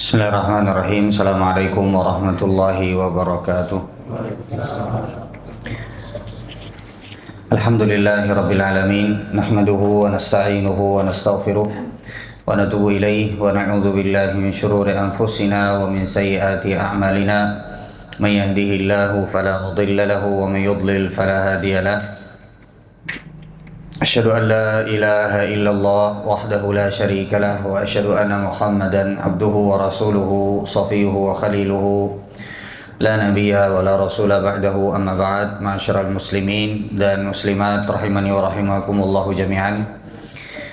Bismillahirrahmanirrahim. Assalamualaikum warahmatullahi wabarakatuh. Alhamdulillahi alamin. Nahmaduhu wa nasta'inuhu wa nastaghfiruh wa natubu ilaihi wa na'udzu billahi min syururi anfusina wa min sayyiati a'malina. May yahdihillahu fala mudilla lahu wa may yudlil fala hadiya lahu. Asyhadu an la ilaha illallah wahdahu la syarika lah wa asyhadu anna Muhammadan abduhu wa rasuluhu safiyuhu wa khaliluhu la nabiyya wa la rasula ba'dahu amma ba'd. Ma'asyiral muslimin dan muslimat rahimani wa rahimakumullahu jami'an.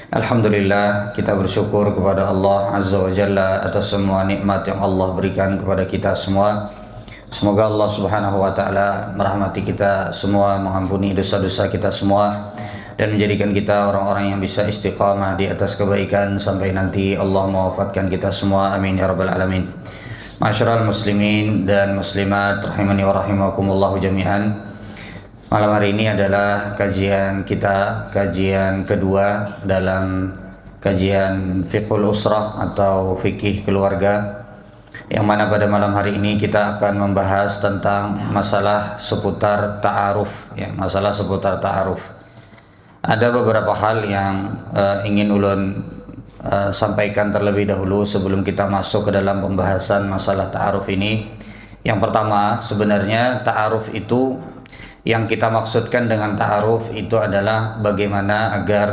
Alhamdulillah, kita bersyukur kepada Allah Azza wa Jalla atas semua nikmat yang Allah berikan kepada kita semua. Semoga Allah Subhanahu wa taala merahmati kita semua, mengampuni dosa-dosa kita semua, dan menjadikan kita orang-orang yang bisa istiqamah di atas kebaikan sampai nanti Allah mewafatkan kita semua. Amin ya rabbal alamin. Ma'asyiral muslimin dan muslimat rahimani wa rahimakumullahu jami'an. Malam hari ini adalah kajian kita, kajian kedua dalam kajian fiqhul usrah atau fikih keluarga, yang mana pada malam hari ini kita akan membahas tentang masalah seputar ta'aruf, ya, masalah seputar ta'aruf. Ada beberapa hal yang ingin ulun sampaikan terlebih dahulu sebelum kita masuk ke dalam pembahasan masalah ta'aruf ini. Yang pertama, sebenarnya ta'aruf itu, yang kita maksudkan dengan ta'aruf itu adalah bagaimana agar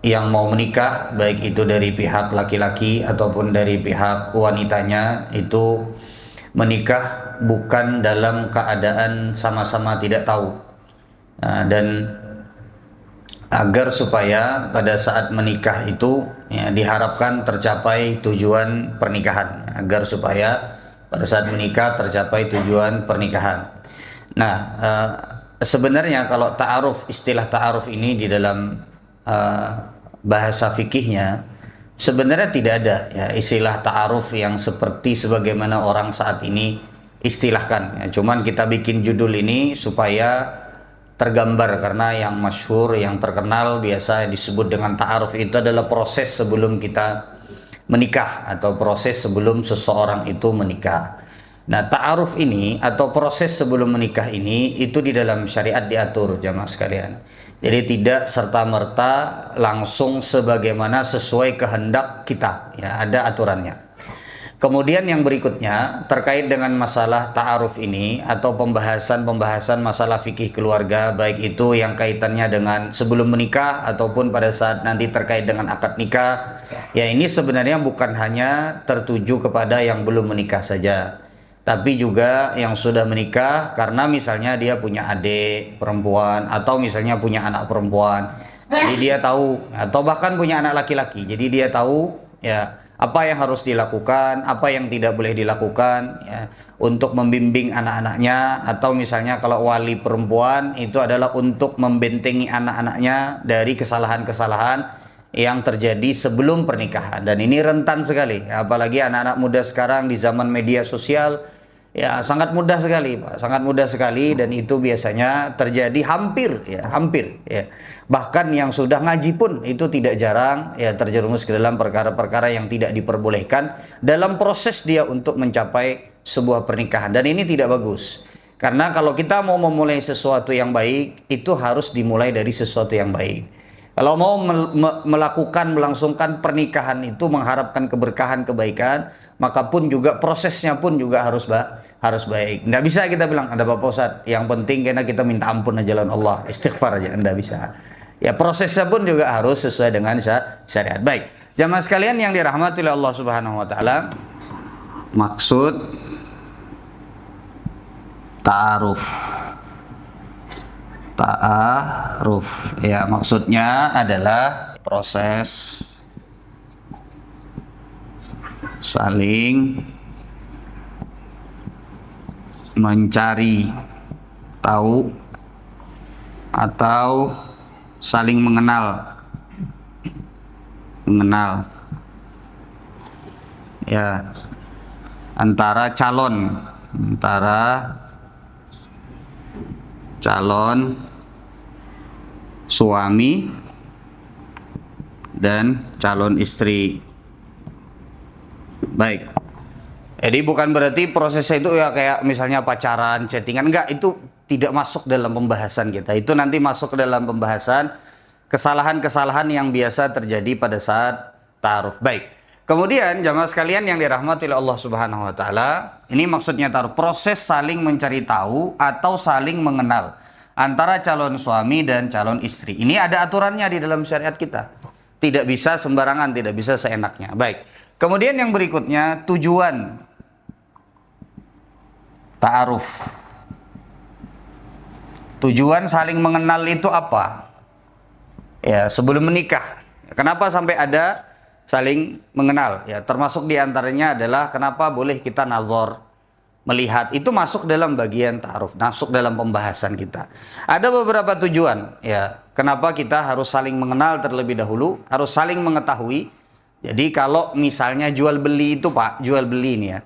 yang mau menikah, baik itu dari pihak laki-laki ataupun dari pihak wanitanya, itu menikah bukan dalam keadaan sama-sama tidak tahu. Dan agar supaya pada saat menikah itu, ya, diharapkan tercapai tujuan pernikahan, agar supaya pada saat menikah tercapai tujuan pernikahan. Nah, sebenarnya kalau ta'aruf, istilah ta'aruf ini di dalam bahasa fikihnya sebenarnya tidak ada, ya, istilah ta'aruf yang seperti sebagaimana orang saat ini istilahkan, ya. Cuman kita bikin judul ini supaya tergambar, karena yang masyhur, yang terkenal biasa disebut dengan ta'aruf itu adalah proses sebelum kita menikah atau proses sebelum seseorang itu menikah. Nah, ta'aruf ini atau proses sebelum menikah ini itu di dalam syariat diatur, jamaah sekalian. Jadi tidak serta-merta langsung sebagaimana sesuai kehendak kita, ya, ada aturannya. Kemudian yang berikutnya terkait dengan masalah ta'aruf ini atau pembahasan masalah fikih keluarga, baik itu yang kaitannya dengan sebelum menikah ataupun pada saat nanti terkait dengan akad nikah, ya, ini sebenarnya bukan hanya tertuju kepada yang belum menikah saja, tapi juga yang sudah menikah, karena misalnya dia punya adik perempuan atau misalnya punya anak perempuan, jadi dia tahu, atau bahkan punya anak laki-laki, jadi dia tahu, ya, apa yang harus dilakukan, apa yang tidak boleh dilakukan, ya, untuk membimbing anak-anaknya, atau misalnya kalau wali perempuan itu adalah untuk membentengi anak-anaknya dari kesalahan-kesalahan yang terjadi sebelum pernikahan. Dan ini rentan sekali, apalagi anak-anak muda sekarang di zaman media sosial, ya, sangat mudah sekali, Pak. Sangat mudah sekali, dan itu biasanya terjadi hampir, ya. Bahkan yang sudah ngaji pun itu tidak jarang, ya, terjerumus ke dalam perkara-perkara yang tidak diperbolehkan dalam proses dia untuk mencapai sebuah pernikahan. Dan ini tidak bagus. Karena kalau kita mau memulai sesuatu yang baik, itu harus dimulai dari sesuatu yang baik. Kalau mau melangsungkan pernikahan itu mengharapkan keberkahan, kebaikan, maka pun juga prosesnya pun juga harus baik. Nggak bisa kita bilang, ada apa Ustaz, yang penting karena kita minta ampun aja lawan Allah, istighfar aja, nggak bisa. Ya, prosesnya pun juga harus sesuai dengan syariat. Baik, jamaah sekalian yang dirahmati oleh Allah Subhanahu wa taala, maksud ta'aruf, ya, maksudnya adalah proses saling mencari tahu atau saling mengenal, ya, antara calon suami dan calon istri. Baik. Jadi bukan berarti prosesnya itu ya kayak misalnya pacaran, chattingan, enggak, itu tidak masuk dalam pembahasan kita. Itu nanti masuk ke dalam pembahasan kesalahan-kesalahan yang biasa terjadi pada saat ta'aruf. Baik. Kemudian jamaah sekalian yang dirahmati oleh Allah Subhanahu wa taala, ini maksudnya ta'aruf, proses saling mencari tahu atau saling mengenal antara calon suami dan calon istri. Ini ada aturannya di dalam syariat kita. Tidak bisa sembarangan, tidak bisa seenaknya. Baik. Kemudian yang berikutnya, tujuan ta'aruf. Tujuan saling mengenal itu apa? Ya, sebelum menikah. Kenapa sampai ada saling mengenal? Ya, termasuk diantaranya adalah kenapa boleh kita nazar, melihat. Itu masuk dalam bagian ta'aruf, masuk dalam pembahasan kita. Ada beberapa tujuan. Ya, kenapa kita harus saling mengenal terlebih dahulu, harus saling mengetahui. Jadi kalau misalnya jual beli itu Pak, jual beli ini ya.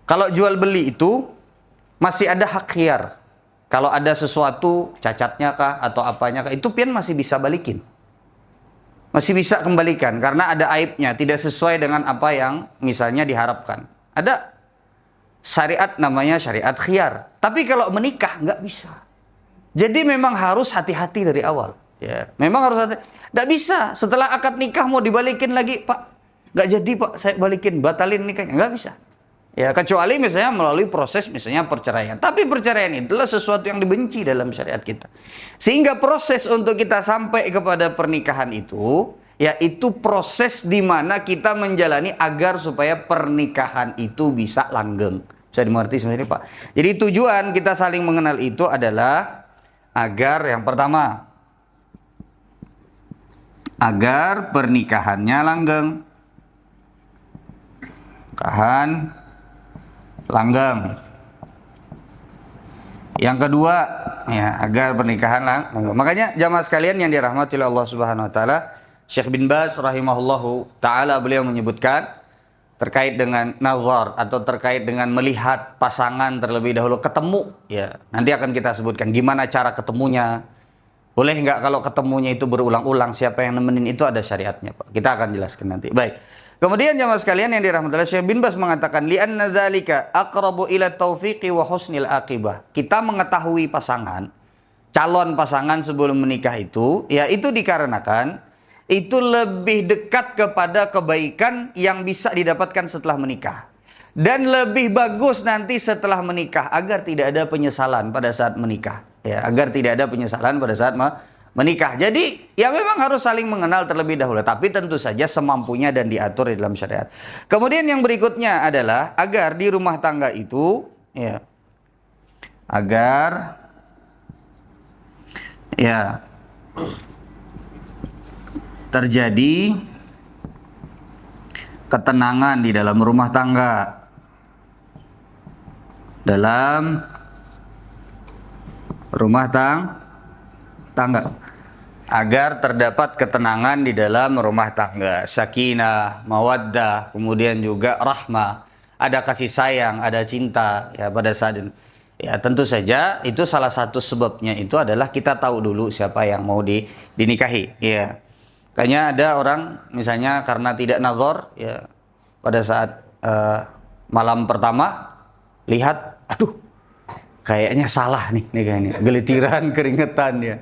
Kalau jual beli itu masih ada hak khiyar. Kalau ada sesuatu cacatnya kah atau apanya kah, itu pian masih bisa balikin. Masih bisa kembalikan karena ada aibnya, tidak sesuai dengan apa yang misalnya diharapkan. Ada syariat namanya syariat khiyar. Tapi kalau menikah nggak bisa. Jadi memang harus hati-hati dari awal. Ya, memang harus hati. Nggak bisa. Setelah akad nikah mau dibalikin lagi, Pak. Nggak jadi Pak, saya balikin, batalin nikahnya. Nggak bisa. Ya, kecuali misalnya melalui proses misalnya perceraian. Tapi perceraian itulah sesuatu yang dibenci dalam syariat kita. Sehingga proses untuk kita sampai kepada pernikahan itu, yaitu proses di mana kita menjalani agar supaya pernikahan itu bisa langgeng. Bisa dimengerti sebenarnya Pak. Jadi tujuan kita saling mengenal itu adalah agar yang pertama, agar pernikahannya langgeng. Langgeng. Yang kedua, ya, agar pernikahan langgeng. Makanya jamaah sekalian yang dirahmati oleh Allah Subhanahu wa taala, Syekh bin Baz rahimahullahu taala beliau menyebutkan terkait dengan nazar atau terkait dengan melihat pasangan terlebih dahulu ketemu, ya. Nanti akan kita sebutkan gimana cara ketemunya. Boleh nggak kalau ketemunya itu berulang-ulang, siapa yang nemenin, itu ada syariatnya, Pak. Kita akan jelaskan nanti. Baik. Kemudian jamaah sekalian yang dirahmati Allah, Syekh bin Baz mengatakan li'anna dzalika aqrabu ila taufiqi wa husnil aqibah. Kita mengetahui pasangan, calon pasangan sebelum menikah itu, ya itu dikarenakan itu lebih dekat kepada kebaikan yang bisa didapatkan setelah menikah. Dan lebih bagus nanti setelah menikah agar tidak ada penyesalan pada saat menikah. Ya, agar tidak ada penyesalan pada saat menikah. Jadi ya memang harus saling mengenal terlebih dahulu, tapi tentu saja semampunya dan diatur di dalam syariat. Kemudian yang berikutnya adalah agar di rumah tangga itu, ya, agar ya terjadi ketenangan di dalam rumah tangga, dalam rumah tangga, agar terdapat ketenangan di dalam rumah tangga, sakinah, mawaddah, kemudian juga rahmah, ada kasih sayang, ada cinta, ya pada saat ini. Ya tentu saja itu salah satu sebabnya itu adalah kita tahu dulu siapa yang mau dinikahi, ya. Kayaknya ada orang misalnya karena tidak nazar, ya pada saat malam pertama lihat, aduh kayaknya salah nih kayaknya, gelitiran keringetan ya.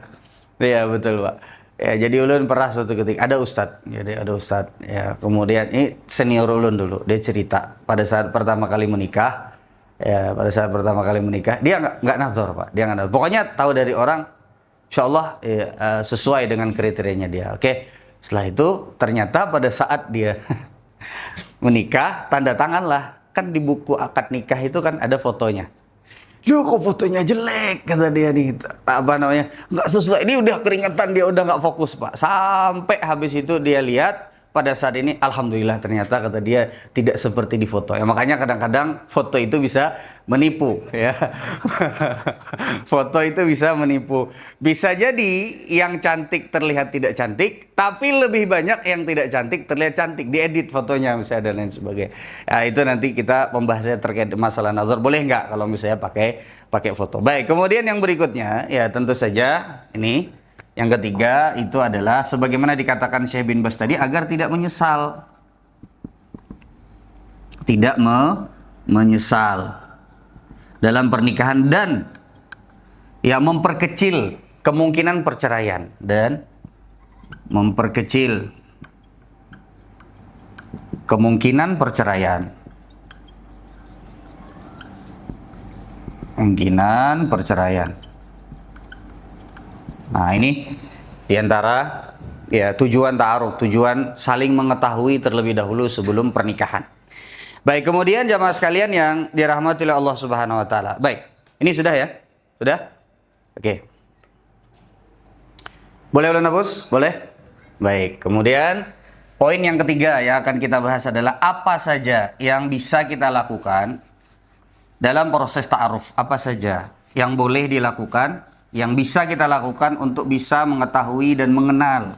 Iya betul Pak. Ya jadi ulun pernah suatu ketika ada ustadz, jadi ada ustadz ya, kemudian ini senior ulun dulu, dia cerita pada saat pertama kali menikah, ya pada saat pertama kali menikah dia nggak nazar Pak, dia nggak nazar. Pokoknya tahu dari orang, insya Allah ya, sesuai dengan kriterianya dia. Oke, setelah itu ternyata pada saat dia menikah tanda tangan lah, kan di buku akad nikah itu kan ada fotonya. Loh kok fotonya jelek, kata dia nih, apa namanya, nggak sesuai, ini udah keringetan, dia udah nggak fokus Pak. Sampai habis itu dia lihat, pada saat ini alhamdulillah ternyata kata dia tidak seperti di foto. Ya makanya kadang-kadang foto itu bisa menipu ya. Foto itu bisa menipu. Bisa jadi yang cantik terlihat tidak cantik, tapi lebih banyak yang tidak cantik terlihat cantik, diedit fotonya misalnya dan lain sebagainya. Ya, itu nanti kita membahasnya terkait masalah nazar, boleh nggak kalau misalnya pakai foto. Baik, kemudian yang berikutnya ya tentu saja ini yang ketiga itu adalah sebagaimana dikatakan Syekh bin Baz tadi, agar tidak menyesal. tidak menyesal dalam pernikahan dan ya memperkecil kemungkinan perceraian dan memperkecil kemungkinan perceraian. Kemungkinan perceraian. Nah, ini diantara ya tujuan ta'aruf, tujuan saling mengetahui terlebih dahulu sebelum pernikahan. Baik, kemudian jamaah sekalian yang dirahmati oleh Allah Subhanahu wa taala. Baik, ini sudah ya? Sudah? Oke. Boleh ulun hapus? Boleh? Baik, kemudian poin yang ketiga yang akan kita bahas adalah apa saja yang bisa kita lakukan dalam proses ta'aruf. Apa saja yang boleh dilakukan, yang bisa kita lakukan untuk bisa mengetahui dan mengenal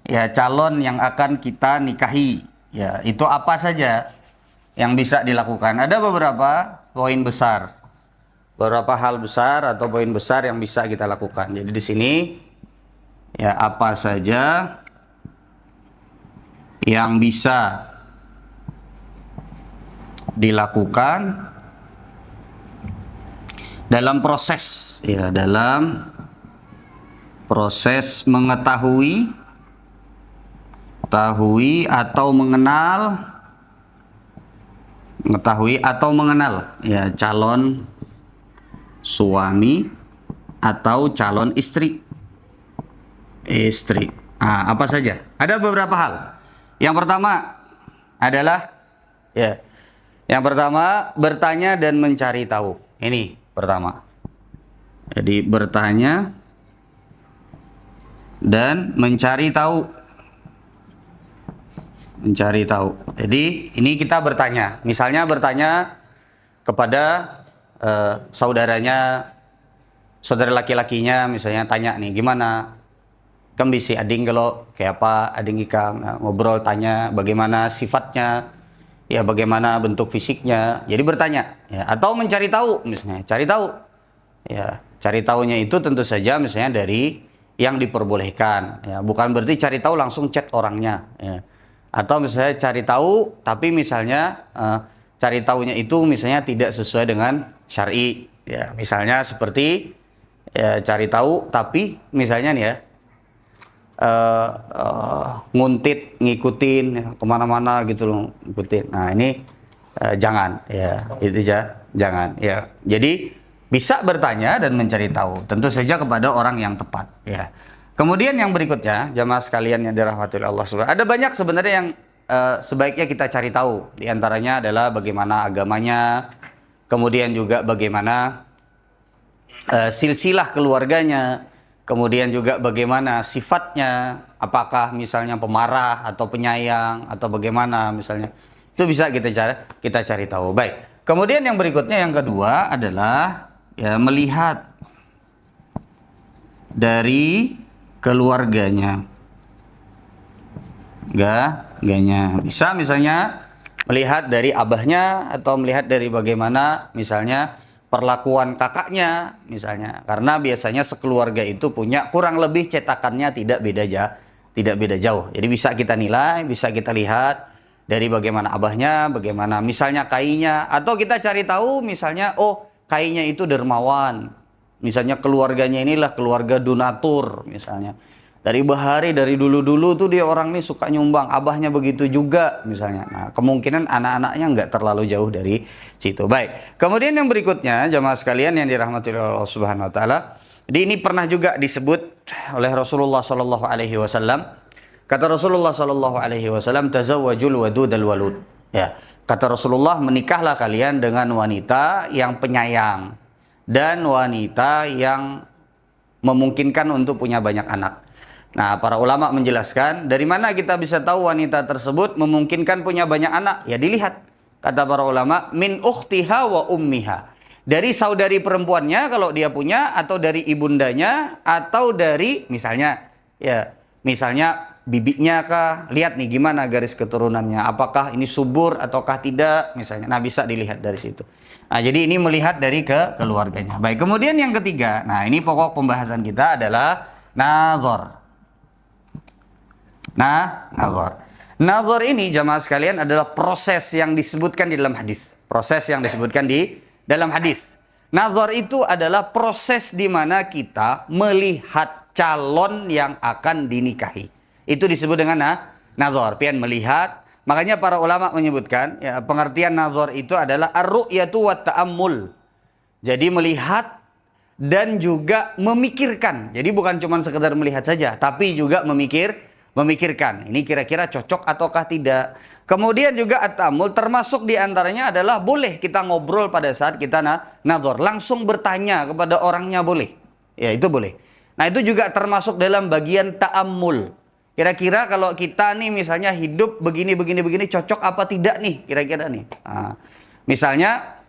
ya calon yang akan kita nikahi. Ya, itu apa saja yang bisa dilakukan. Ada beberapa poin besar, beberapa hal besar atau poin besar yang bisa kita lakukan. Jadi di sini ya apa saja yang bisa dilakukan dalam proses ya, dalam proses mengetahui atau mengenal ya calon suami atau calon istri. Apa saja? Ada beberapa hal. Yang pertama adalah ya, yang pertama bertanya dan mencari tahu. Ini pertama. Jadi bertanya dan mencari tahu. Jadi ini kita bertanya. Misalnya bertanya kepada saudaranya, saudara laki-lakinya, misalnya tanya nih, gimana? Kan bisa ading kalau kayak apa, ading ikam ngobrol, tanya bagaimana sifatnya, ya bagaimana bentuk fisiknya. Jadi bertanya, ya, atau mencari tahu, misalnya cari tahu. Ya, cari tahunya itu tentu saja misalnya dari yang diperbolehkan. Ya, bukan berarti cari tahu langsung chat orangnya. Ya. Atau misalnya cari tahu, tapi misalnya cari tahunya itu misalnya tidak sesuai dengan syar'i. Ya, misalnya seperti ya, cari tahu, tapi misalnya nih ya nguntit, ngikutin ya, kemana-mana gitu loh, ngikutin. Nah ini jangan, ya itu aja, jangan. Ya, jadi bisa bertanya dan mencari tahu, tentu saja kepada orang yang tepat. Ya. Kemudian yang berikutnya, jamaah sekalian yang dirahmati Allah Subhanahu. Ada banyak sebenarnya yang sebaiknya kita cari tahu. Di antaranya adalah bagaimana agamanya, kemudian juga bagaimana silsilah keluarganya, kemudian juga bagaimana sifatnya, apakah misalnya pemarah atau penyayang atau bagaimana misalnya. Itu bisa kita cari tahu. Baik. Kemudian yang berikutnya yang kedua adalah ya melihat dari keluarganya. Gaknya. Bisa misalnya melihat dari abahnya atau melihat dari bagaimana misalnya perlakuan kakaknya misalnya, karena biasanya sekeluarga itu punya kurang lebih cetakannya tidak beda jauh. Jadi bisa kita nilai, bisa kita lihat dari bagaimana abahnya, bagaimana misalnya kainya, atau kita cari tahu misalnya oh kainya itu dermawan, misalnya keluarganya inilah keluarga donatur misalnya. Dari bahari, dari dulu-dulu tuh dia orang nih suka nyumbang, abahnya begitu juga misalnya. Nah, kemungkinan anak-anaknya nggak terlalu jauh dari situ. Baik. Kemudian yang berikutnya, jamaah sekalian yang dirahmati oleh Allah Subhanahu wa taala, ini pernah juga disebut oleh Rasulullah sallallahu alaihi wasallam. Kata Rasulullah sallallahu alaihi wasallam, "Tazawwajul wadudal walud." Ya, kata Rasulullah, menikahlah kalian dengan wanita yang penyayang dan wanita yang memungkinkan untuk punya banyak anak. Nah, para ulama menjelaskan, dari mana kita bisa tahu wanita tersebut memungkinkan punya banyak anak? Ya dilihat. Kata para ulama, min ukhtiha wa ummiha. Dari saudari perempuannya kalau dia punya, atau dari ibundanya, atau dari misalnya bibinya kah? Lihat nih gimana garis keturunannya. Apakah ini subur ataukah tidak misalnya. Nah, bisa dilihat dari situ. Nah, jadi ini melihat dari keluarganya. Baik, kemudian yang ketiga. Nah, ini pokok pembahasan kita adalah nazar. Nazar. Nazar ini jamaah sekalian adalah proses yang disebutkan di dalam hadis. Proses yang disebutkan di dalam hadis. Nazar itu adalah proses di mana kita melihat calon yang akan dinikahi. Itu disebut dengan nazar, pian melihat. Makanya para ulama menyebutkan ya, pengertian nazar itu adalah ar-ru'yatu wa ta'ammul. Jadi melihat dan juga memikirkan. Jadi bukan cuma sekedar melihat saja, tapi juga memikirkan. Ini kira-kira cocok ataukah tidak. Kemudian juga at-ta'ammul termasuk diantaranya adalah boleh kita ngobrol pada saat kita nazar. Langsung bertanya kepada orangnya boleh. Ya itu boleh. Nah itu juga termasuk dalam bagian ta'ammul. Kira-kira kalau kita nih misalnya hidup begini cocok apa tidak nih kira-kira nih. Nah, misalnya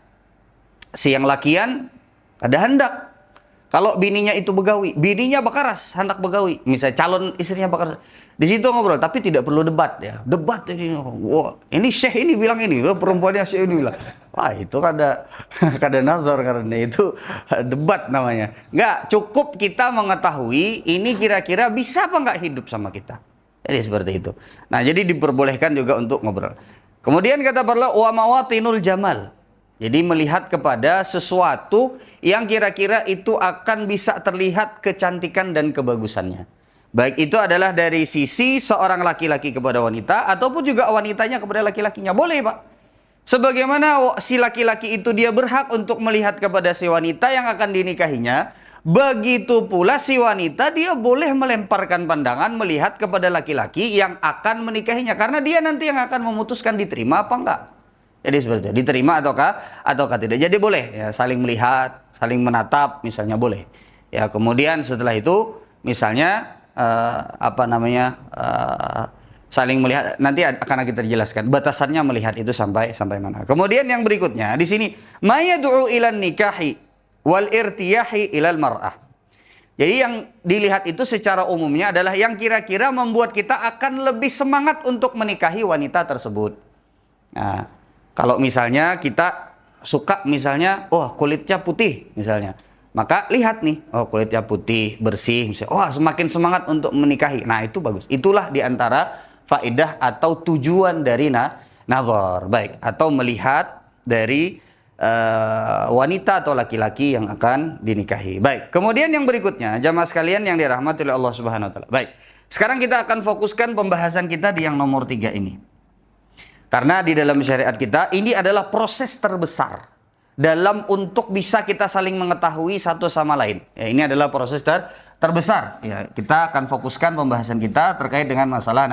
si yang lakian ada hendak. Kalau bininya itu begawi, bininya bakaras, hendak begawi. Misalnya calon istrinya bakaras. Di situ ngobrol, tapi tidak perlu debat ya. Debat ini, wah, ini syekh ini bilang ini, perempuannya syekh ini bilang. Wah, itu kada nazar karena itu debat namanya. Enggak, cukup kita mengetahui ini kira-kira bisa apa enggak hidup sama kita. Jadi seperti itu. Nah, jadi diperbolehkan juga untuk ngobrol. Kemudian kata Allah wa mawatinul jamal. Jadi melihat kepada sesuatu yang kira-kira itu akan bisa terlihat kecantikan dan kebagusannya. Baik itu adalah dari sisi seorang laki-laki kepada wanita ataupun juga wanitanya kepada laki-lakinya. Boleh, Pak. Sebagaimana si laki-laki itu dia berhak untuk melihat kepada si wanita yang akan dinikahinya, begitu pula si wanita dia boleh melemparkan pandangan melihat kepada laki-laki yang akan menikahinya. Karena dia nanti yang akan memutuskan diterima apa enggak. Jadi seperti itu, diterima ataukah tidak. Jadi boleh ya, saling melihat, saling menatap misalnya boleh. Ya, kemudian setelah itu misalnya saling melihat, nanti akan kita jelaskan batasannya melihat itu sampai mana. Kemudian yang berikutnya di sini mayad'u ilan nikahi wal irtiyahi ilal mar'ah. Jadi yang dilihat itu secara umumnya adalah yang kira-kira membuat kita akan lebih semangat untuk menikahi wanita tersebut. Nah, kalau misalnya kita suka misalnya, oh kulitnya putih misalnya. Maka lihat nih, oh kulitnya putih, bersih misalnya. Oh semakin semangat untuk menikahi. Nah itu bagus. Itulah diantara faedah atau tujuan dari nazar. Baik, atau melihat dari wanita atau laki-laki yang akan dinikahi. Baik, kemudian yang berikutnya, jamaah sekalian yang dirahmati oleh Allah Subhanahu wa taala. Baik, sekarang kita akan fokuskan pembahasan kita di yang nomor 3 ini. Karena di dalam syariat kita ini adalah proses terbesar dalam untuk bisa kita saling mengetahui satu sama lain. Ya, ini adalah proses terbesar. Ya, kita akan fokuskan pembahasan kita terkait dengan masalah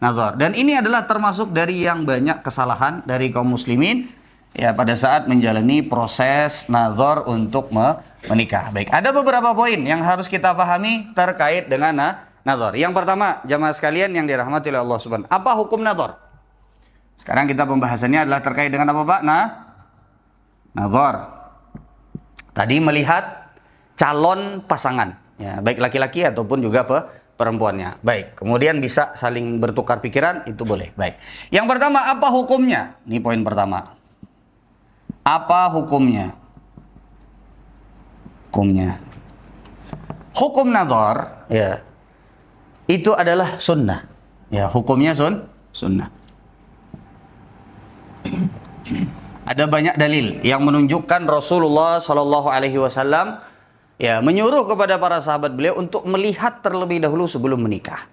nazar. Dan ini adalah termasuk dari yang banyak kesalahan dari kaum muslimin ya pada saat menjalani proses nazar untuk menikah. Baik, ada beberapa poin yang harus kita pahami terkait dengan nazar. Yang pertama, jamaah sekalian yang dirahmati oleh Allah Subhanahu. Apa hukum nazar? Sekarang kita pembahasannya adalah terkait dengan apa, Pak? Nazar. Tadi melihat calon pasangan, ya, baik laki-laki ataupun juga perempuannya. Baik, kemudian bisa saling bertukar pikiran, itu boleh. Baik. Yang pertama, apa hukumnya? Ini poin pertama. Apa hukumnya? Hukum nazar, ya, itu adalah sunnah. Ya, hukumnya sunnah. Ada banyak dalil yang menunjukkan Rasulullah Shallallahu Alaihi Wasallam ya menyuruh kepada para sahabat beliau untuk melihat terlebih dahulu sebelum menikah.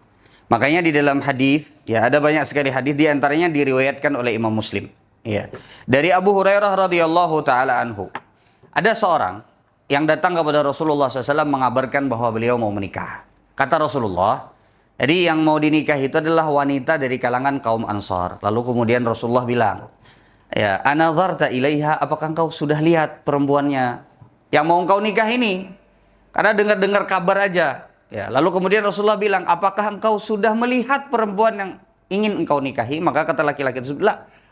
Makanya di dalam hadis ya ada banyak sekali hadis, di antaranya diriwayatkan oleh Imam Muslim. Ya, dari Abu Hurairah radhiyallahu taala anhu. Ada seorang yang datang kepada Rasulullah SAW mengabarkan bahwa beliau mau menikah. Kata Rasulullah, jadi yang mau dinikah itu adalah wanita dari kalangan kaum Ansar. Lalu kemudian Rasulullah bilang, ya, anazarta ilaiha, apakah engkau sudah lihat perempuannya yang mau engkau nikah ini? Karena dengar-dengar kabar aja. Ya, lalu kemudian Rasulullah bilang, apakah engkau sudah melihat perempuan yang ingin engkau nikahi? Maka kata laki-laki tersebut,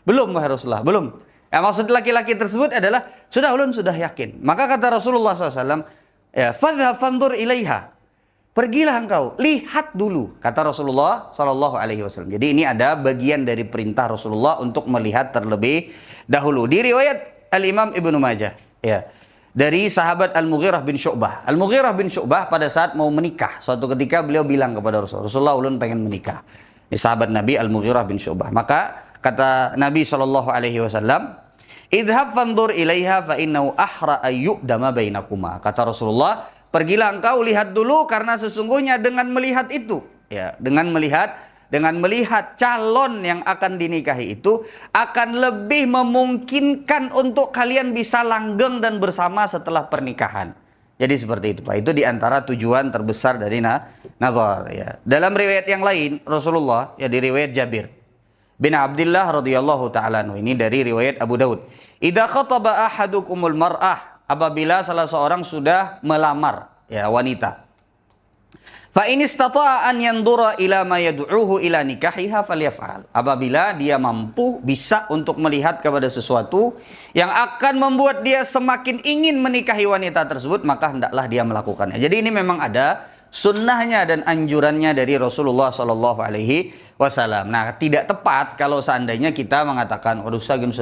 belum wahai Rasulullah, belum. Ya, maksud laki-laki tersebut adalah sudah ulun sudah yakin. Maka kata Rasulullah SAW, ya, fadhhab fanzur ilaiha. Pergilah engkau, lihat dulu, kata Rasulullah Shallallahu Alaihi Wasallam. Jadi ini ada bagian dari perintah Rasulullah untuk melihat terlebih dahulu. Di riwayat Al-Imam Ibnu Majah, ya, dari sahabat Al-Mughirah bin Syu'bah. Al-Mughirah bin Syu'bah pada saat mau menikah, suatu ketika beliau bilang kepada Rasulullah, ulun pengen menikah. Ini sahabat Nabi Al-Mughirah bin Syu'bah. Maka kata Nabi SAW, idhab fandur ilaiha fa innahu ahra ayyudama bainakuma. Kata Rasulullah, pergilah engkau lihat dulu, karena sesungguhnya dengan melihat itu, ya, dengan melihat calon yang akan dinikahi itu akan lebih memungkinkan untuk kalian bisa langgeng dan bersama setelah pernikahan. Jadi seperti itu, Pak. Itu diantara tujuan terbesar dari nazar, ya. Dalam riwayat yang lain Rasulullah, ya, di riwayat Jabir bin Abdullah radhiyallahu ta'ala anhu, ini dari riwayat Abu Daud, idza khataba ahadukumul mar'ah, apabila salah seorang sudah melamar, ya, wanita, fa in istata'a an yandura ila ma yad'uhu ila nikahiha falyaf'al, apabila dia mampu, bisa untuk melihat kepada sesuatu yang akan membuat dia semakin ingin menikahi wanita tersebut, maka hendaklah dia melakukannya. Jadi ini memang ada sunnahnya dan anjurannya dari Rasulullah Shallallahu Alaihi Wasallam. Nah, tidak tepat kalau seandainya kita mengatakan, waduh sagin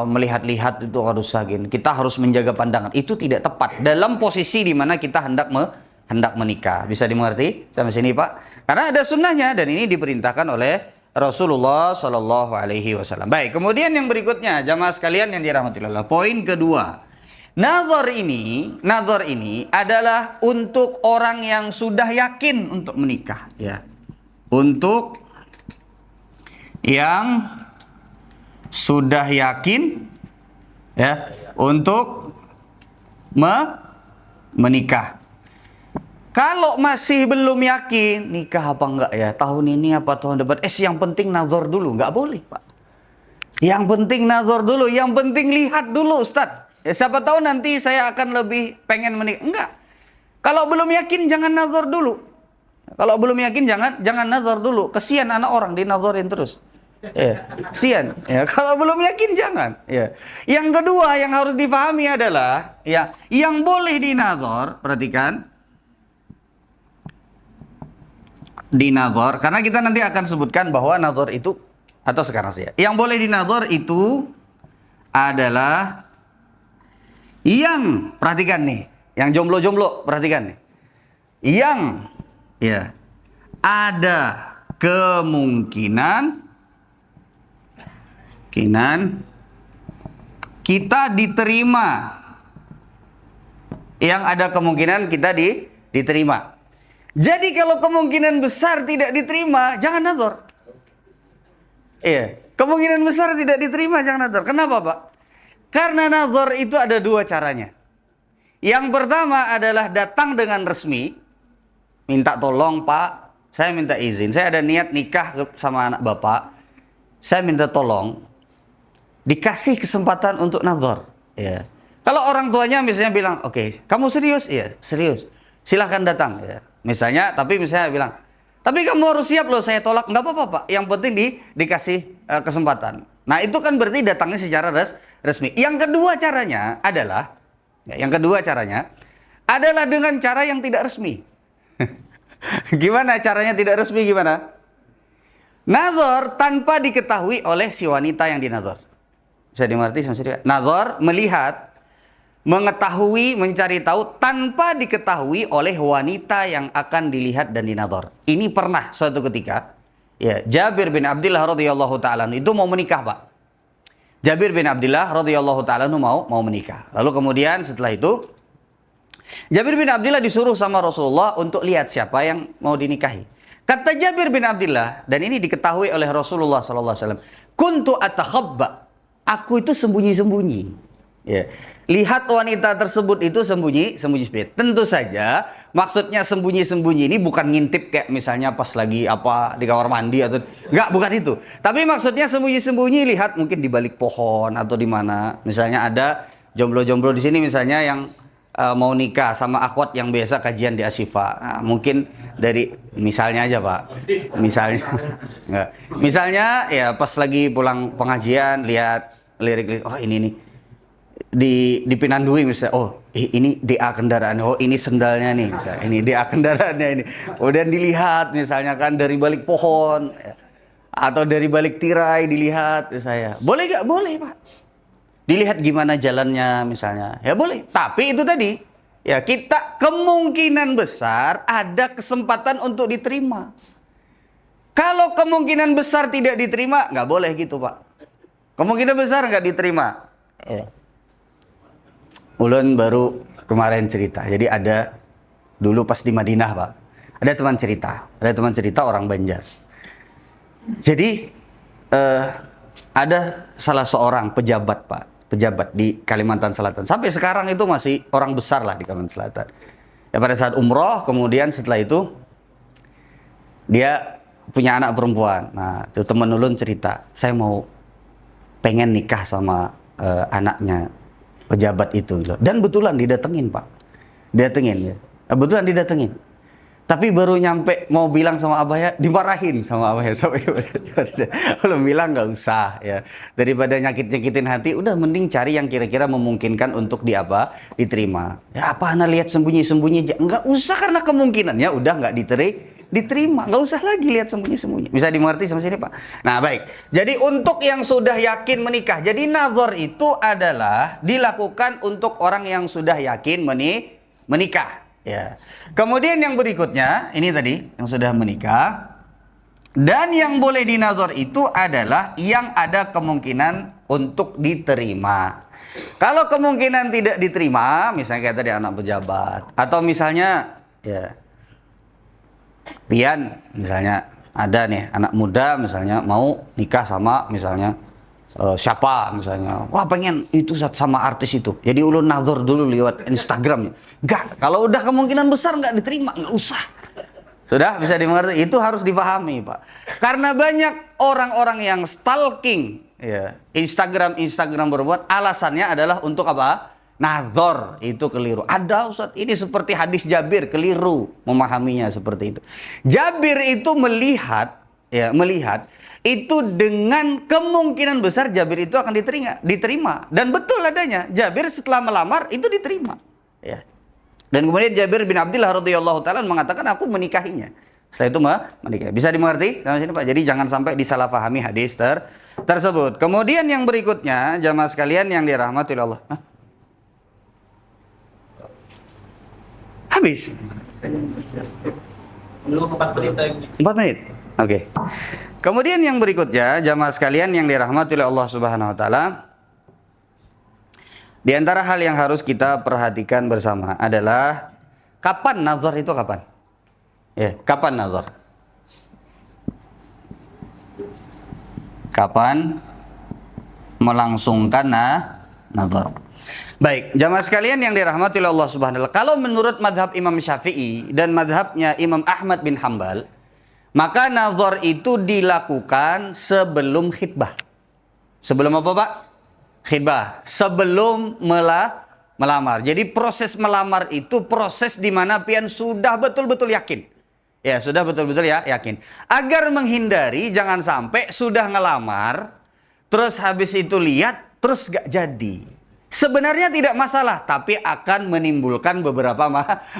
melihat-lihat itu harus sagin, kita harus menjaga pandangan. Itu tidak tepat dalam posisi di mana kita hendak menikah. Bisa dimengerti sampai sini, Pak? Karena ada sunnahnya dan ini diperintahkan oleh Rasulullah Shallallahu Alaihi Wasallam. Baik, kemudian yang berikutnya, jamaah sekalian yang dirahmati Allah, poin kedua, nazar ini adalah untuk orang yang sudah yakin untuk menikah, ya. Untuk yang sudah yakin, ya, untuk menikah. Kalau masih belum yakin, nikah apa enggak ya, tahun ini apa tahun depan, yang penting nazar dulu, enggak boleh, Pak. Yang penting nazar dulu, yang penting lihat dulu, Ustaz. Ya, siapa tahu nanti saya akan lebih pengen menikah. Enggak. Kalau belum yakin jangan nazar dulu. Kalau belum yakin jangan nazar dulu. Kesian anak orang dinazarin terus. Ya, kesian. Ya, kalau belum yakin jangan. Ya. Yang kedua yang harus difahami adalah, ya, yang boleh dinazar, perhatikan. Dinazar, karena kita nanti akan sebutkan bahwa nazar itu, atau sekarang saja, yang boleh dinazar itu adalah yang, perhatikan nih, yang jomblo-jomblo, perhatikan nih, yang, ya, ada kemungkinan kita diterima, yang ada kemungkinan kita diterima. Jadi kalau kemungkinan besar tidak diterima, jangan nazar. Iya, kemungkinan besar tidak diterima, jangan nazar. Kenapa, Pak? Karena nazar itu ada dua caranya. Yang pertama adalah datang dengan resmi, minta tolong, Pak, saya minta izin, saya ada niat nikah sama anak Bapak, saya minta tolong dikasih kesempatan untuk nazar. Ya. Kalau orang tuanya misalnya bilang, oke, kamu serius? Iya, serius. Silahkan datang. Ya. Misalnya bilang, tapi kamu harus siap loh, saya tolak. Nggak apa-apa, Pak. Yang penting dikasih kesempatan. Nah, itu kan berarti datangnya secara resmi. Yang kedua caranya adalah dengan cara yang tidak resmi. Gimana caranya tidak resmi? Gimana? Nazar tanpa diketahui oleh si wanita yang dinazar. Bisa dimengerti sama saya? Nazar, melihat, mengetahui, mencari tahu tanpa diketahui oleh wanita yang akan dilihat dan dinazar. Ini pernah suatu ketika, ya, Jabir bin Abdullah radhiyallahu ta'ala itu mau menikah, Pak. Jabir bin Abdullah radhiyallahu ta'ala mau menikah. Lalu kemudian setelah itu Jabir bin Abdullah disuruh sama Rasulullah untuk lihat siapa yang mau dinikahi. Kata Jabir bin Abdullah, dan ini diketahui oleh Rasulullah SAW, kuntu atakhabba, aku itu sembunyi-sembunyi. Ya. Lihat wanita tersebut itu sembunyi-sembunyi. Tentu saja maksudnya sembunyi-sembunyi ini bukan ngintip kayak misalnya pas lagi apa di kamar mandi atau enggak, bukan itu. Tapi maksudnya sembunyi-sembunyi, lihat mungkin di balik pohon atau di mana. Misalnya ada jomblo-jomblo di sini misalnya yang mau nikah sama akhwat yang biasa kajian di Asifa. Nah, mungkin dari misalnya aja, Pak. Misalnya ya pas lagi pulang pengajian lihat lirik-lirik, oh ini nih di Pinandui misalnya, oh ini DA kendaraan, oh ini sendalnya nih misalnya, ini DA kendaraannya ini. Kemudian dilihat misalnya kan dari balik pohon ya, atau dari balik tirai dilihat misalnya. Boleh gak? Boleh, Pak. Dilihat gimana jalannya misalnya. Ya boleh. Tapi itu tadi, ya kita kemungkinan besar ada kesempatan untuk diterima. Kalau kemungkinan besar tidak diterima, nggak boleh gitu Pak. Kemungkinan besar nggak diterima. Ulun baru kemarin cerita. Jadi ada dulu pas di Madinah Pak, ada teman cerita orang Banjar. Jadi ada salah seorang pejabat Pak, pejabat di Kalimantan Selatan. Sampai sekarang itu masih orang besar lah di Kalimantan Selatan. Ya pada saat umroh, kemudian setelah itu dia punya anak perempuan. Nah, itu temen ulun cerita, saya pengen nikah sama anaknya pejabat itu loh. Dan betulan didatengin Pak. Didatengin ya. Betulan didatengin. Tapi baru nyampe mau bilang sama abahnya, dimarahin sama abahnya. Belum bilang nggak usah ya. Daripada nyakit-nyakitin hati, udah mending cari yang kira-kira memungkinkan untuk diterima. Ya apa anak lihat sembunyi-sembunyi, nggak usah karena kemungkinannya udah nggak diterima, nggak usah lagi lihat sembunyi-sembunyi. Bisa dimengerti sampai sini Pak? Nah baik, jadi untuk yang sudah yakin menikah, jadi nazar itu adalah dilakukan untuk orang yang sudah yakin menikah. Ya. Kemudian yang berikutnya, ini tadi yang sudah menikah. Dan yang boleh dinazar itu adalah yang ada kemungkinan untuk diterima. Kalau kemungkinan tidak diterima, misalnya kayak tadi anak pejabat, atau misalnya ya pian, misalnya ada nih anak muda misalnya mau nikah sama misalnya siapa misalnya, wah pengen itu sama artis itu, jadi ulun nazar dulu lewat Instagram. Enggak, kalau udah kemungkinan besar nggak diterima, nggak usah. Sudah bisa dimengerti, itu harus dipahami Pak. Karena banyak orang-orang yang stalking ya, Instagram berbuat, alasannya adalah untuk apa? Nazar, itu keliru. Ada Ustaz, ini seperti hadis Jabir, keliru memahaminya seperti itu. Jabir itu melihat itu dengan kemungkinan besar Jabir itu akan diterima. Dan betul adanya, Jabir setelah melamar itu diterima. Ya. Dan kemudian Jabir bin Abdullah radhiyallahu taala mengatakan, aku menikahinya. Setelah itu menikah. Bisa dimengerti sampai sini Pak? Jadi jangan sampai disalahpahami hadis tersebut. Kemudian yang berikutnya, jamaah sekalian yang dirahmati Allah. Habis. Belum 4 menit lagi. 4 menit. Oke. Kemudian yang berikutnya, jamaah sekalian yang dirahmati oleh Allah Subhanahu wa taala, di antara hal yang harus kita perhatikan bersama adalah kapan nazar itu kapan? Ya, kapan nazar? Kapan melangsungkan nazar? Baik, jamaah sekalian yang dirahmati oleh Allah Subhanahu wa taala, kalau menurut madhab Imam Syafi'i dan madhabnya Imam Ahmad bin Hambal, maka nazar itu dilakukan sebelum khitbah. Sebelum apa Pak? Khitbah. Sebelum melamar. Jadi proses melamar itu proses di mana pian sudah betul-betul yakin. Ya, sudah betul-betul yakin. Agar menghindari jangan sampai sudah ngelamar, terus habis itu lihat, terus gak jadi. Sebenarnya tidak masalah, tapi akan menimbulkan beberapa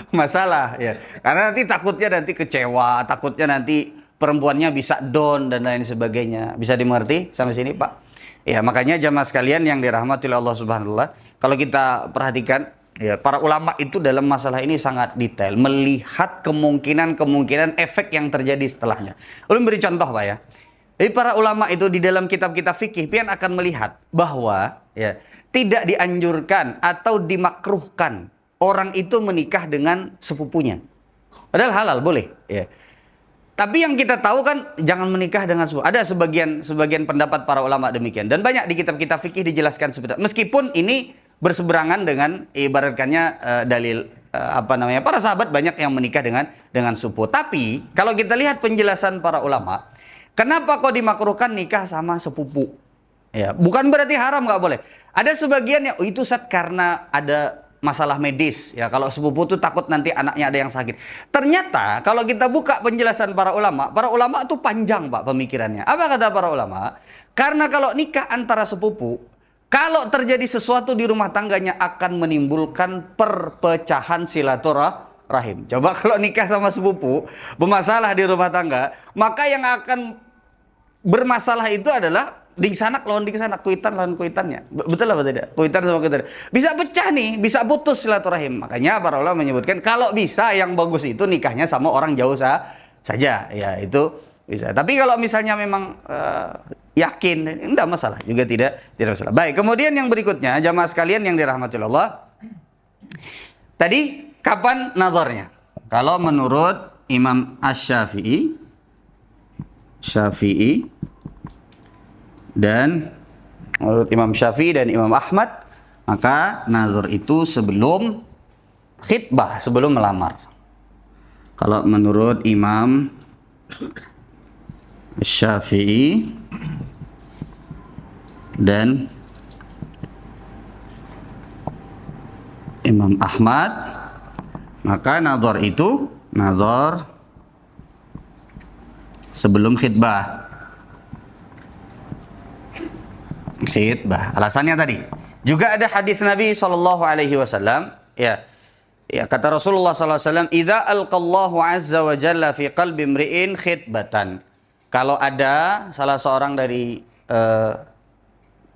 masalah ya. Karena takutnya nanti kecewa, takutnya nanti perempuannya bisa down dan lain sebagainya. Bisa dimengerti sampai sini Pak? Ya, makanya jamaah sekalian yang dirahmati oleh Allah Subhanahu wa taala, kalau kita perhatikan ya, para ulama itu dalam masalah ini sangat detail, melihat kemungkinan efek yang terjadi setelahnya. Ulun beri contoh Pak ya. Jadi para ulama itu di dalam kitab-kitab fikih pian akan melihat bahwa ya, tidak dianjurkan atau dimakruhkan orang itu menikah dengan sepupunya. Padahal halal, boleh ya. Tapi yang kita tahu kan jangan menikah dengan sepupu. Ada sebagian pendapat para ulama demikian, dan banyak di kitab-kitab fikih dijelaskan seperti itu. Meskipun ini berseberangan dengan ibaratkannya dalil para sahabat banyak yang menikah dengan sepupu. Tapi kalau kita lihat penjelasan para ulama, kenapa kok dimakruhkan nikah sama sepupu? Ya, bukan berarti haram, nggak boleh. Ada sebagian yang itu karena ada masalah medis ya, kalau sepupu itu takut nanti anaknya ada yang sakit. Ternyata kalau kita buka penjelasan para ulama itu panjang Pak pemikirannya. Apa kata para ulama? Karena kalau nikah antara sepupu, kalau terjadi sesuatu di rumah tangganya akan menimbulkan perpecahan silaturahim. Coba kalau nikah sama sepupu, bermasalah di rumah tangga, maka yang akan bermasalah itu adalah di sana lawan di sana, kuitan lawan kuitannya. Betul apa tidak? Kuitan sama kuitan. Bisa pecah nih, bisa putus silaturahim. Makanya para ulama menyebutkan kalau bisa yang bagus itu nikahnya sama orang jauh saja. Ya, itu Bisa. Tapi kalau misalnya memang yakin, enggak masalah, juga tidak masalah. Baik, kemudian yang berikutnya, jamaah sekalian yang dirahmati Allah. Tadi kapan nazarnya? Kalau menurut Imam Asy-Syafi'i, dan menurut Imam Syafi'i dan Imam Ahmad, maka nazar itu sebelum khitbah, sebelum melamar. Kalau menurut Imam Syafi'i dan Imam Ahmad, maka nazar itu nazar sebelum khitbah. Alasannya tadi. Juga ada hadis Nabi sallallahu alaihi wasallam, ya. Ya, kata Rasulullah sallallahu alaihi wasallam, "Idza alqallahu azza wa jalla fi qalbi imri'in khitbatan." Kalau ada salah seorang dari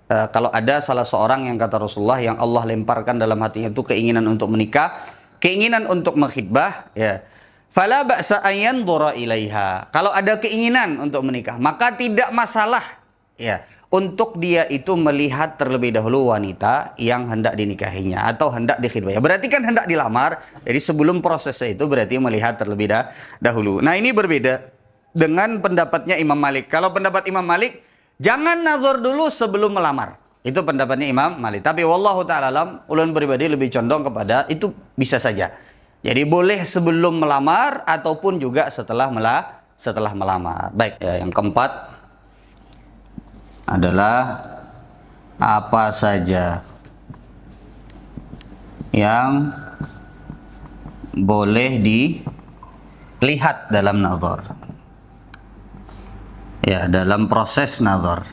kalau ada salah seorang yang kata Rasulullah yang Allah lemparkan dalam hatinya itu keinginan untuk menikah, keinginan untuk mengkhitbah, ya. Fala ba'sa an yanzura ilaiha. Kalau ada keinginan untuk menikah, maka tidak masalah, ya, untuk dia itu melihat terlebih dahulu wanita yang hendak dinikahinya atau hendak dikhitbah. Berarti kan hendak dilamar, jadi sebelum prosesnya itu berarti melihat terlebih dahulu. Nah, ini berbeda dengan pendapatnya Imam Malik. Kalau pendapat Imam Malik, jangan nazar dulu sebelum melamar. Itu pendapatnya Imam Malik. Tapi wallahu ta'ala alam, ulun pribadi lebih condong kepada itu bisa saja. Jadi boleh sebelum melamar ataupun juga setelah melamar. Baik, ya, yang keempat adalah apa saja yang boleh dilihat dalam nazar. Ya, dalam proses nazar.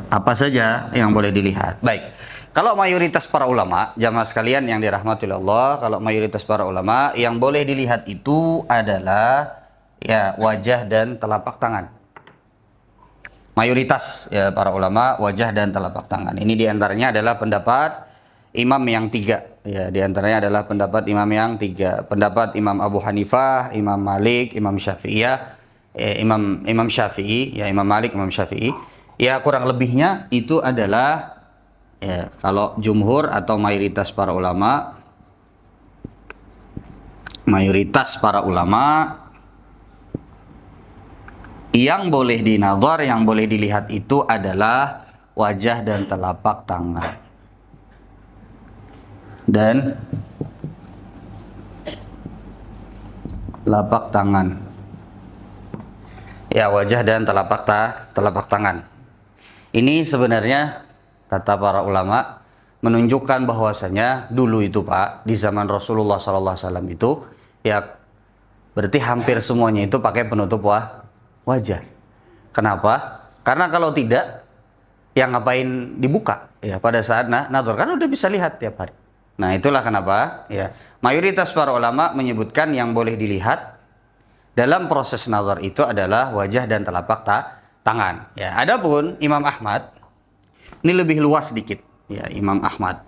Apa saja yang boleh dilihat? Baik. Kalau mayoritas para ulama, jamaah sekalian yang dirahmati Allah, kalau mayoritas para ulama yang boleh dilihat itu adalah ya wajah dan telapak tangan. Mayoritas ya para ulama wajah dan telapak tangan. Ini diantaranya adalah pendapat imam yang tiga. Ya, diantaranya adalah pendapat imam yang tiga. Pendapat Imam Abu Hanifah, Imam Malik, Imam Syafi'i, Imam Syafi'i, ya Imam Malik, Imam Syafi'i. Ya kurang lebihnya itu adalah ya kalau jumhur atau mayoritas para ulama yang boleh dinazar, yang boleh dilihat itu adalah wajah dan telapak tangan. Dan telapak tangan. Ya, wajah dan telapak tangan. Ini sebenarnya kata para ulama menunjukkan bahwasanya dulu itu Pak, di zaman Rasulullah SAW itu ya berarti hampir semuanya itu pakai penutup wajah. Kenapa? Karena kalau tidak, yang ngapain dibuka ya pada saat nazar, kan udah bisa lihat tiap hari. Nah, itulah kenapa ya mayoritas para ulama menyebutkan yang boleh dilihat dalam proses nazar itu adalah wajah dan telapak tangan. Ya, adapun Imam Ahmad ini lebih luas sedikit. Ya, Imam Ahmad.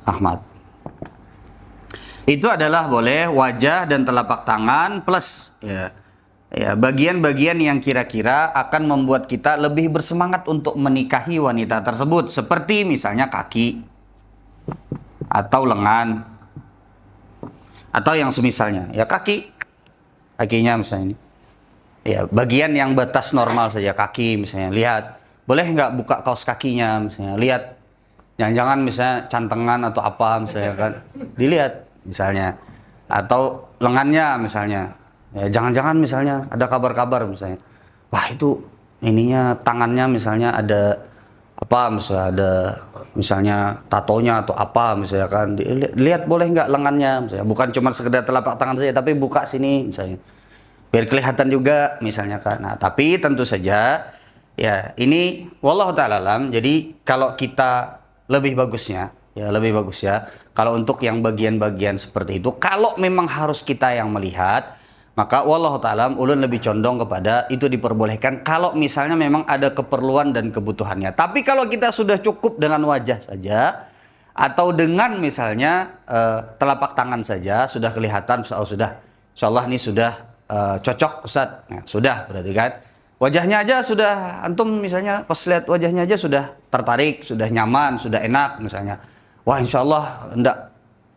Ahmad. Itu adalah boleh wajah dan telapak tangan plus ya bagian-bagian yang kira-kira akan membuat kita lebih bersemangat untuk menikahi wanita tersebut, seperti misalnya kaki atau lengan atau yang semisalnya. Ya kakinya misalnya ini. Ya, bagian yang batas normal saja, kaki misalnya. Lihat, boleh nggak buka kaos kakinya misalnya. Lihat, jangan-jangan misalnya cantengan atau apa misalnya kan. Dilihat misalnya. Atau lengannya misalnya. Ya, jangan-jangan misalnya ada kabar-kabar misalnya. Wah, itu ininya tangannya misalnya ada apa misalnya, ada misalnya tatonya atau apa misalnya kan. Lihat boleh nggak lengannya misalnya. Bukan cuma sekedar telapak tangan saja, tapi buka sini misalnya. Biar kelihatan juga misalnya kan. Nah, tapi tentu saja ya ini wallahu ta'ala alam. Jadi kalau kita lebih bagus ya kalau untuk yang bagian-bagian seperti itu, kalau memang harus kita yang melihat, maka wallahu ta'ala alam ulun lebih condong kepada itu diperbolehkan kalau misalnya memang ada keperluan dan kebutuhannya. Tapi kalau kita sudah cukup dengan wajah saja Atau dengan misalnya telapak tangan saja sudah kelihatan, oh sudah, insya Allah ini sudah cocok Ustaz. Nah, sudah berarti kan. Wajahnya aja sudah, antum misalnya pas lihat wajahnya aja sudah tertarik, sudah nyaman, sudah enak misalnya. Wah insya Allah enggak,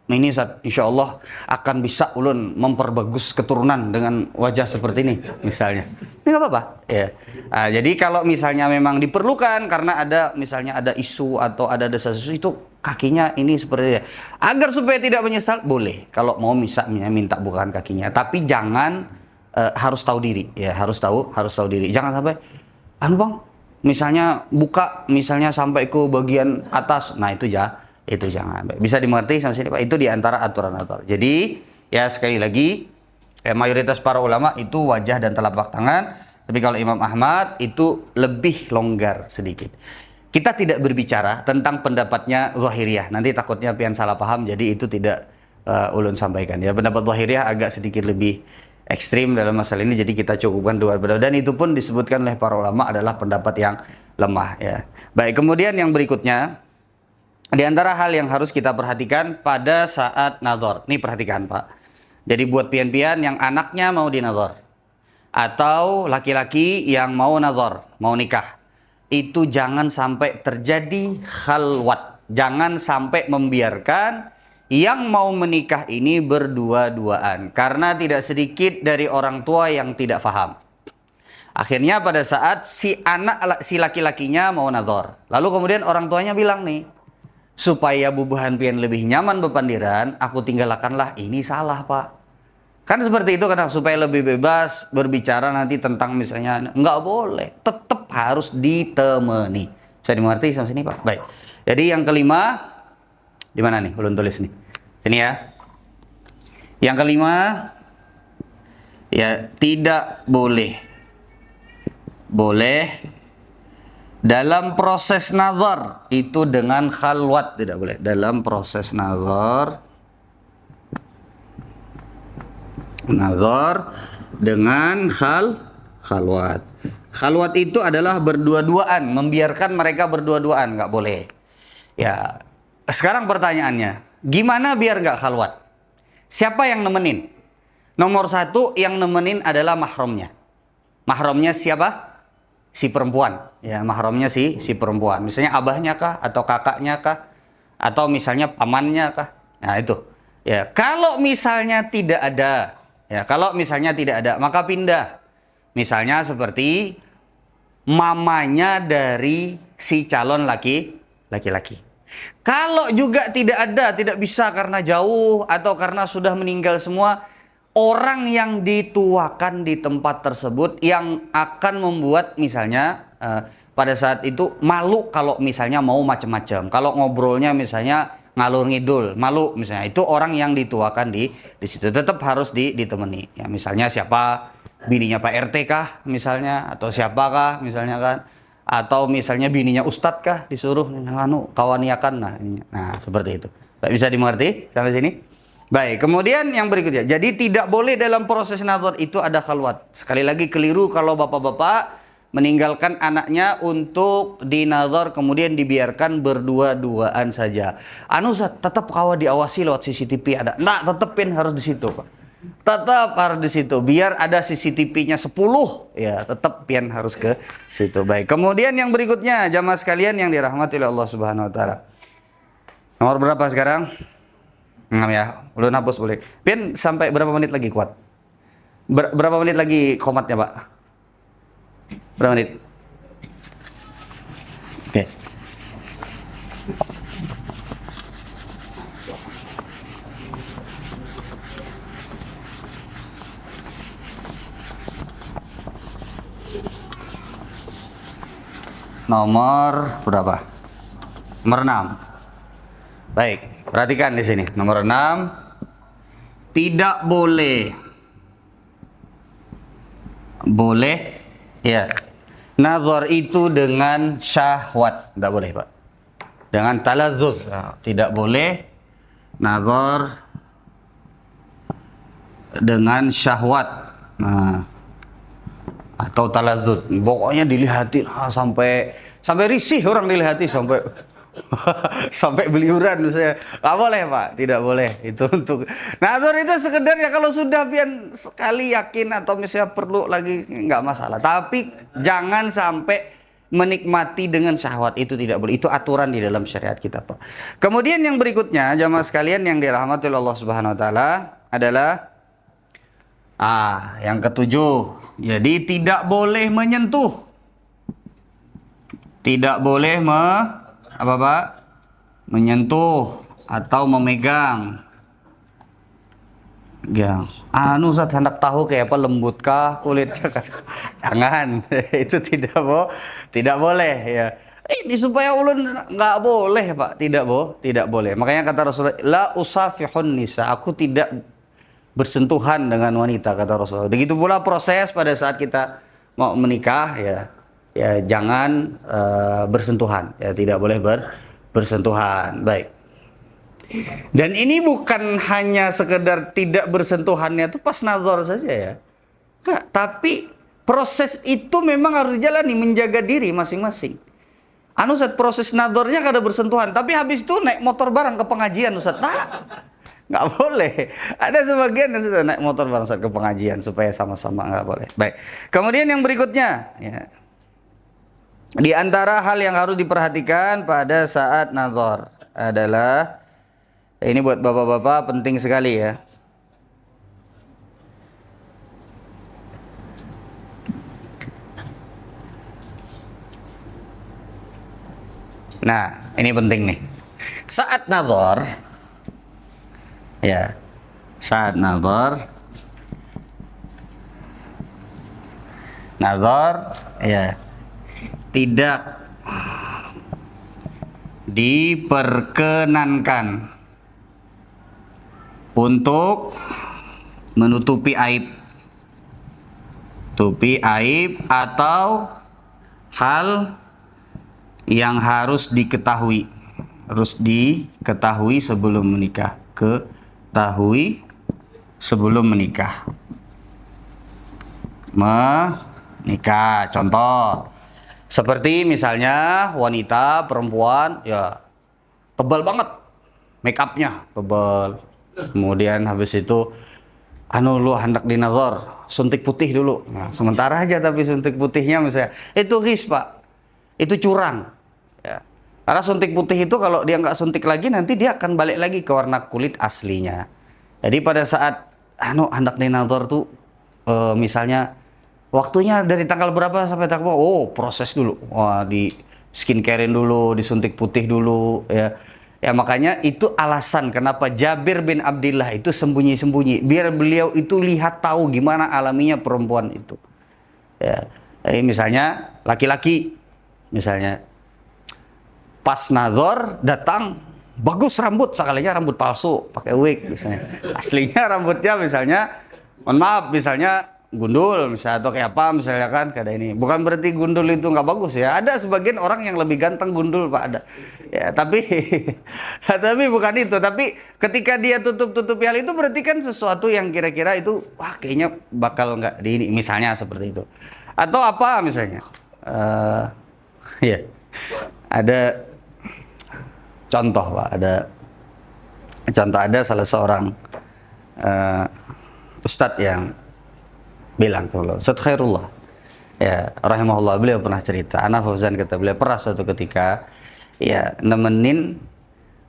ini Ustaz, insya Allah akan bisa ulun memperbagus keturunan dengan wajah seperti ini misalnya. Ini nggak apa-apa. Ya. Nah, jadi kalau misalnya memang diperlukan karena ada misalnya ada isu atau ada desas-desus itu kakinya ini seperti ini. Agar supaya tidak menyesal boleh. Kalau mau misalnya minta bukaan kakinya, tapi jangan harus tahu diri ya, harus tahu diri. Jangan sampai anu Bang, misalnya buka misalnya sampai ke bagian atas. Nah, itu jangan. Bisa dimengerti sampai sini Pak. Itu diantara aturan-aturan. Jadi ya sekali lagi mayoritas para ulama itu wajah dan telapak tangan. Tapi kalau Imam Ahmad itu lebih longgar sedikit. Kita tidak berbicara tentang pendapatnya Zahiriyah. Nanti takutnya pian salah paham. Jadi itu tidak ulun sampaikan ya. Pendapat Zahiriyah agak sedikit lebih ekstrim dalam masalah ini, jadi kita cukupkan dua pendapat, dan itu pun disebutkan oleh para ulama adalah pendapat yang lemah ya. Baik, kemudian yang berikutnya di antara hal yang harus kita perhatikan pada saat nazar. Nih perhatikan Pak. Jadi buat pian-pian yang anaknya mau dinazar atau laki-laki yang mau nazar, mau nikah, itu jangan sampai terjadi khalwat. Jangan sampai membiarkan yang mau menikah ini berdua-duaan, karena tidak sedikit dari orang tua yang tidak paham. Akhirnya pada saat si laki-lakinya mau nazar, lalu kemudian orang tuanya bilang nih, supaya bubuhan pian lebih nyaman bepandiran, aku tinggalkanlah ini, salah Pak. Kan seperti itu, karena supaya lebih bebas berbicara nanti tentang misalnya, nggak boleh, tetap harus ditemani. Bisa dimengerti sampai sini Pak? Baik. Jadi yang kelima, di mana nih? Belum tulis nih. Sini ya. Yang kelima, ya tidak boleh dalam proses nazar itu dengan khalwat, tidak boleh dalam proses nazar dengan khalwat. Khalwat itu adalah berdua-duaan, membiarkan mereka berdua-duaan, nggak boleh. Ya, sekarang pertanyaannya, gimana biar nggak khalwat? Siapa yang nemenin? Nomor satu yang nemenin adalah mahramnya. Mahramnya siapa? Si perempuan. Ya, mahramnya si perempuan. Misalnya abahnya kah, atau kakaknya kah, atau misalnya pamannya kah? Nah itu. Ya, kalau misalnya tidak ada, maka pindah. Misalnya seperti mamanya dari si calon laki-laki. Kalau juga tidak bisa karena jauh atau karena sudah meninggal semua, orang yang dituakan di tempat tersebut yang akan membuat misalnya pada saat itu malu kalau misalnya mau macam-macam. Kalau ngobrolnya misalnya ngalur ngidul, malu misalnya, itu orang yang dituakan di situ tetap harus ditemani. Ya, misalnya siapa? Bininya Pak RT kah misalnya, atau siapakah misalnya kan, atau misalnya bininya Ustadz kah disuruh kawaniakan. Nah seperti itu. Bisa dimengerti sampai sini? Baik, kemudian yang berikutnya, jadi tidak boleh dalam proses nazar itu ada khalwat. Sekali lagi keliru kalau bapak-bapak meninggalkan anaknya untuk dinazar kemudian dibiarkan berdua-duaan saja. Tetap kawa diawasi lewat CCTV ada. Nah, tetepin harus di situ, Pak. Tetap harus di situ. Biar ada CCTV-nya 10, ya tetap pian harus ke situ. Baik. Kemudian yang berikutnya, jamaah sekalian yang dirahmati oleh Allah Subhanahu wa taala. Nomor berapa sekarang? 6 ya. Ulun hapus boleh. Pian sampai berapa menit lagi kuat? Berapa menit lagi komatnya, Pak? Berapa menit? Oke. Nomor berapa? Nomor 6. Baik, perhatikan di sini. Nomor 6. Tidak boleh ya, nazar itu dengan syahwat. Tidak boleh, Pak. Dengan talazzuz. Tidak boleh nazar dengan syahwat. Atau talazzuz. Pokoknya dilihatin sampai risih orang dilihati, sampai Sampai beliuran saya. Nggak boleh Pak, tidak boleh. Itu untuk nazar itu sekedar ya kalau sudah pian sekali yakin atau misalnya perlu lagi nggak masalah. Tapi jangan sampai menikmati dengan syahwat, itu tidak boleh. Itu aturan di dalam syariat kita Pak. Kemudian yang berikutnya jamaah sekalian yang dirahmati Allah Subhanahu wa taala adalah yang ketujuh. Jadi tidak boleh menyentuh. Tidak boleh apa Pak? Menyentuh atau memegang. Ya. Ustaz hendak tahu kayak apa, lembutkah kulitnya kan? Jangan. Itu tidak boleh ya. Ini supaya ulun nggak boleh Pak, tidak boleh. Makanya kata Rasulullah, la usafihun nisa, aku tidak bersentuhan dengan wanita, kata Rasulullah. Begitu pula proses pada saat kita mau menikah ya jangan bersentuhan, ya tidak boleh bersentuhan. Baik. Dan ini bukan hanya sekedar tidak bersentuhannya itu pas nazar saja ya. Nah, tapi proses itu memang harus dijalani, menjaga diri masing-masing. Ustaz, proses nazarnya kada bersentuhan, tapi habis itu naik motor bareng ke pengajian Ustaz. Nggak boleh. Ada sebagian yang sudah naik motor bareng Ustaz ke pengajian supaya sama-sama, nggak boleh. Baik. Kemudian yang berikutnya ya. Di antara hal yang harus diperhatikan pada saat nazar adalah, ini buat bapak-bapak penting sekali ya. Nah, ini penting nih. Saat nazar ya, saat nazar ya tidak diperkenankan untuk menutupi aib, atau hal yang harus diketahui sebelum menikah, menikah. Contoh seperti misalnya wanita, perempuan ya tebal banget make upnya, tebal. Kemudian habis itu lu hendak dinazar, suntik putih dulu. Nah, sementara aja tapi suntik putihnya misalnya itu his Pak, itu curang ya. Karena suntik putih itu kalau dia nggak suntik lagi nanti dia akan balik lagi ke warna kulit aslinya. Jadi pada saat hendak dinazar tuh misalnya waktunya dari tanggal berapa sampai tanggal berapa? Proses dulu. Di skincarein dulu, disuntik putih dulu ya. Ya makanya itu alasan kenapa Jabir bin Abdillah itu sembunyi-sembunyi, biar beliau itu lihat tahu gimana alaminya perempuan itu. Ya. Jadi misalnya laki-laki misalnya pas nazar datang bagus rambut, sekalinya rambut palsu, pakai wig misalnya. Aslinya rambutnya misalnya mohon maaf misalnya gundul misalnya atau kayak apa misalnya kan, kada ini. Bukan berarti gundul itu nggak bagus ya. Ada sebagian orang yang lebih ganteng gundul Pak, ada. Ya, tapi bukan itu. Tapi ketika dia tutupi hal itu berarti kan sesuatu yang kira-kira itu kayaknya bakal nggak di ini misalnya seperti itu. Atau apa misalnya? Ya. Ada contoh Pak, ada salah seorang ustadz yang bilang Ustadz Khairullah ya rahimahullah, beliau pernah cerita, Ana Fauzan kata beliau pernah suatu ketika ya nemenin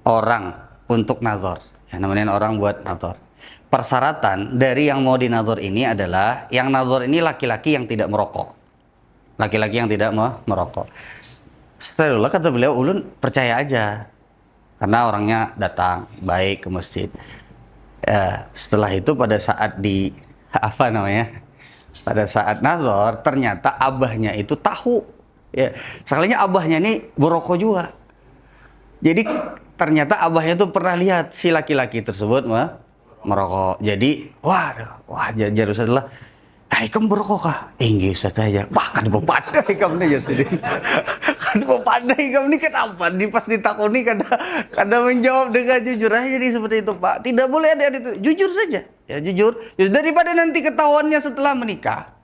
orang untuk nazar, ya nemenin orang buat nazar. Persyaratan dari yang mau dinazar ini adalah yang nazar ini laki-laki yang tidak merokok. Astagfirullah, kata beliau, ulun percaya aja karena orangnya datang baik ke masjid. Ya, setelah itu pada saat pada saat nazar ternyata abahnya itu tahu ya, sekalinya abahnya ini berokok juga. Jadi ternyata abahnya tuh pernah lihat si laki-laki tersebut merokok. Jadi jadi Ustaz lah, ikam berokok kah? Enggak Ustaz aja. Kan bepada ikam nih jadi. Kan bepada ikam nih kenapa? Pas ditakoni kada menjawab dengan jujur aja, jadi seperti itu Pak. Tidak boleh ada itu. Jujur saja. Ya jujur. Daripada nanti ketahuannya setelah menikah.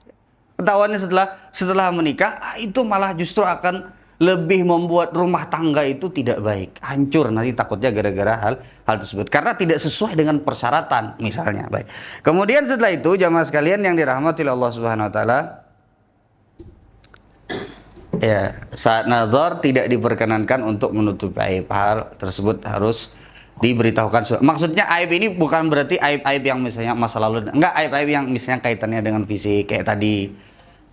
Setelah menikah itu malah justru akan lebih membuat rumah tangga itu tidak baik, hancur nanti takutnya gara-gara hal tersebut karena tidak sesuai dengan persyaratan misalnya. Baik. Kemudian setelah itu jamaah sekalian yang dirahmati oleh Allah Subhanahu wa taala, ya, saat nazar tidak diperkenankan untuk menutupi aib. Hal tersebut harus diberitahukan. Maksudnya aib ini bukan berarti aib-aib yang misalnya masa lalu, enggak, aib-aib yang misalnya kaitannya dengan fisik kayak tadi,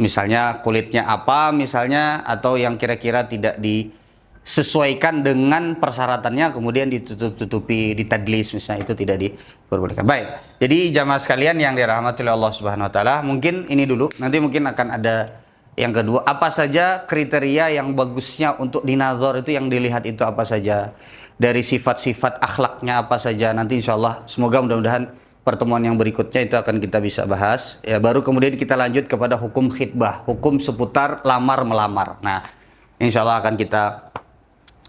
misalnya kulitnya apa misalnya, atau yang kira-kira tidak disesuaikan dengan persyaratannya kemudian ditutup-tutupi, ditadlis misalnya, itu tidak diperbolehkan. Baik, jadi jamaah sekalian yang dirahmati oleh Allah Subhanahu wa taala, mungkin ini dulu, nanti mungkin akan ada yang kedua, apa saja kriteria yang bagusnya untuk dinazar itu, yang dilihat itu apa saja, dari sifat-sifat akhlaknya apa saja, nanti insya Allah semoga mudah-mudahan pertemuan yang berikutnya itu akan kita bisa bahas. Ya, baru kemudian kita lanjut kepada hukum khitbah, hukum seputar lamar-melamar. Nah, insya Allah akan kita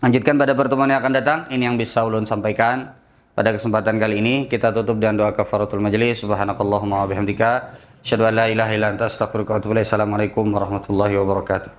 lanjutkan pada pertemuan yang akan datang. Ini yang bisa ulun sampaikan pada kesempatan kali ini. Kita tutup dengan doa kafaratul majelis. Subhanakallahumma wa bihamdika, asyhadu an la ilaha illa anta, astaghfiruka wa atubu ilaik. Assalamualaikum warahmatullahi wabarakatuh.